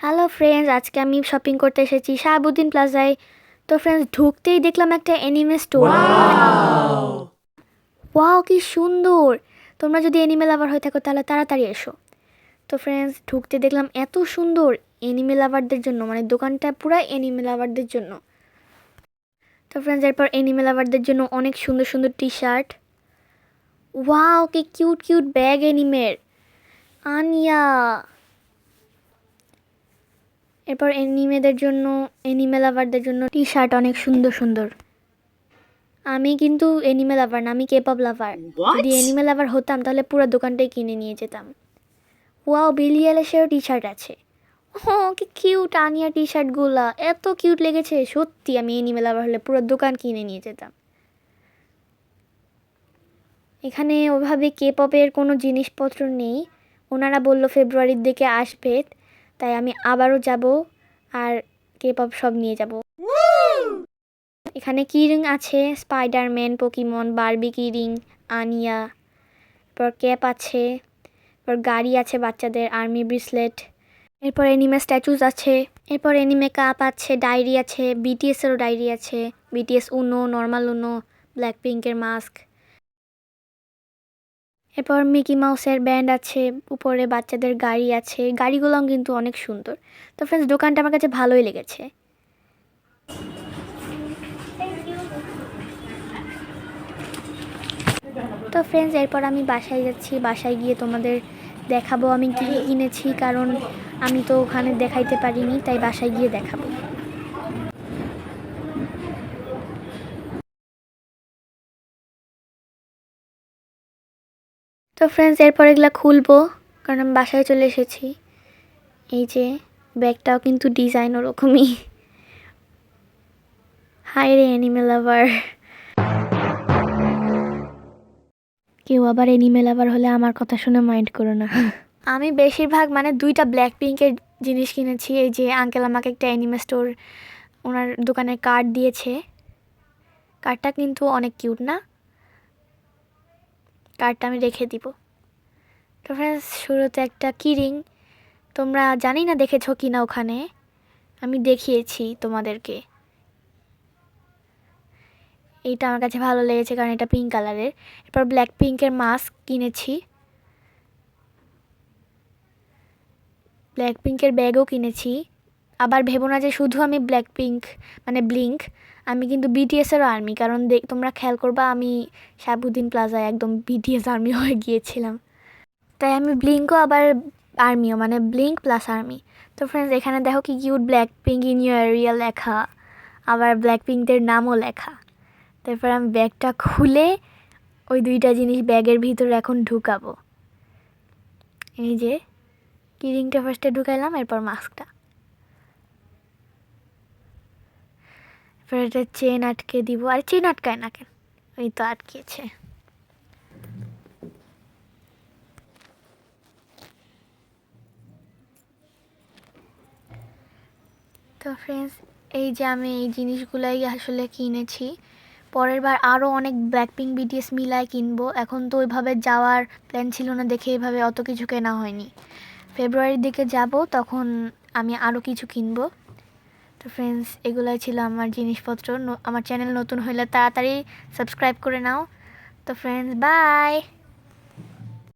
Hello friends, আজকে আমি shopping করতে এসেছি শাহাবুদ্দিন প্লাজায়। তো ফ্রেন্ডস, ঢুকতেই দেখলাম একটা অ্যানিমে স্টোর। ওয়াও, কি সুন্দর! তোমরা যদি অ্যানিমে লাভার হয়ে থাকো তাহলে তাড়াতাড়ি এসো। তো ফ্রেন্ডস, ঢুকতে দেখলাম এত সুন্দর অ্যানিমে লাভারদের জন্য, মানে দোকানটা পুরো অ্যানিমে লাভারদের জন্য। তো ফ্রেন্ডস, এরপর অ্যানিমে লাভারদের জন্য অনেক সুন্দর সুন্দর টি শার্ট। ওয়াও, কি কিউট কিউট ব্যাগ অ্যানিমের। আনিয়া। এরপর অ্যানিমে লাভারদের জন্য টি শার্ট অনেক সুন্দর সুন্দর। আমি কিন্তু অ্যানিমে লাভার না, আমি কেপপ লাভার। যদি অ্যানিমে লাভার হতাম তাহলে পুরো দোকানটাই কিনে নিয়ে যেতাম। ওয়াও, বিলি এলিশেরও টি শার্ট আছে। ও, কি কিউট আনিয়া টি শার্টগুলা, এত কিউট লেগেছে। সত্যি আমি অ্যানিমে লাভার হলে পুরো দোকান কিনে নিয়ে যেতাম। এখানে ওভাবে কেপপের কোনো জিনিসপত্র নেই। ওনারা বলল ফেব্রুয়ারির দিকে আসবে, তাই আমি আবারও যাব আর কেপপ সব নিয়ে যাব। এখানে কিরিং আছে, স্পাইডারম্যান, পোকিমন, বারবি কিরিং, আনিয়া। এরপর ক্যাপ আছে, এরপর গাড়ি আছে বাচ্চাদের, আর্মি ব্রেসলেট। এরপর অ্যানিমে স্ট্যাচুজ আছে, এরপর অ্যানিমে কাপ আছে, ডায়েরি আছে, বিটিএসেরও ডায়েরি আছে, বিটিএস উনো, নর্মাল উনো, ব্ল্যাক পিঙ্কের মাস্ক। এরপর মিকি মাউসের ব্যান্ড আছে, উপরে বাচ্চাদের গাড়ি আছে, গাড়িগুলোও কিন্তু অনেক সুন্দর। তো ফ্রেন্ডস, দোকানটা আমার কাছে ভালোই লেগেছে। তো ফ্রেন্ডস, এরপর আমি বাসায় যাচ্ছি। বাসায় গিয়ে তোমাদের দেখাবো আমি কী কী কিনেছি, কারণ আমি তো ওখানে দেখাইতে পারিনি, তাই বাসায় গিয়ে দেখাবো। তো ফ্রেন্ডস, এরপর এগুলা খুলবো, কারণ আমি বাসায় চলে এসেছি। এই যে ব্যাগটাও কিন্তু ডিজাইন ওরকমই। হাই রে অ্যানিমে লাভার! কেউ আবার অ্যানিমে লাভার হলে আমার কথা শুনে মাইন্ড করো না। আমি বেশিরভাগ মানে 2টা ব্ল্যাক পিঙ্কের জিনিস কিনেছি। এই যে আঙ্কেল আমাকে একটা অ্যানিমে স্টোর ওনার দোকানের কার্ড দিয়েছে। কার্ডটা কিন্তু অনেক কিউট না? কার্ডটা আমি রেখে দিব। তো ফ্রেন্ডস, শুরুতে একটা কিরিং, তোমরা জানি না দেখেছো কি না, ওখানে আমি দেখিয়েছি তোমাদেরকে। এইটা আমার কাছে ভালো লেগেছে কারণ এটা পিঙ্ক কালারের। এরপর ব্ল্যাক পিঙ্কের মাস্ক কিনেছি, ব্ল্যাক পিঙ্কের ব্যাগও কিনেছি। আবার ভেবো না যে শুধু আমি ব্ল্যাক পিঙ্ক মানে ব্লিঙ্ক, আমি কিন্তু বিটিএসেরও আর্মি, কারণ তোমরা খেয়াল করবা আমি শাহাবুদ্দিন প্লাজায় একদম বিটিএস আর্মি হয়ে গিয়েছিলাম। তাই আমি ব্লিঙ্কও আবার আর্মিও, মানে ব্লিঙ্ক প্লাস আর্মি। তো ফ্রেন্ডস, এখানে দেখো কি cute black pink in your area লেখা, আবার ব্ল্যাক পিঙ্কদের নামও লেখা। তারপর আমি ব্যাগটা খুলে ওই 2টা জিনিস ব্যাগের ভিতরে এখন ঢুকাবো। এই যে কিরিংটা ফার্স্টে ঢুকাইলাম, এরপর মাস্কটা, এরপর এটা চেন আটকে দিব। আর চেন আটকায় না কেন? ওই তো আটকেছে। তো ফ্রেন্ডস, এই যে আমি এই জিনিসগুলাই আসলে কিনেছি। পরের বার আরও অনেক ব্ল্যাকপিঙ্ক বিটিএস মিলায় কিনবো। এখন তো ওইভাবে যাওয়ার প্ল্যান ছিল না দেখে এইভাবে অত কিছু কেনা হয়নি। ফেব্রুয়ারির দিকে যাব, তখন আমি আরও কিছু কিনবো। তো ফ্রেন্ডস, এগুলাই ছিল আমার জিনিসপত্র। আমার চ্যানেল নতুন হলে তাড়াতাড়ি সাবস্ক্রাইব করে নাও। তো ফ্রেন্ডস, বাই।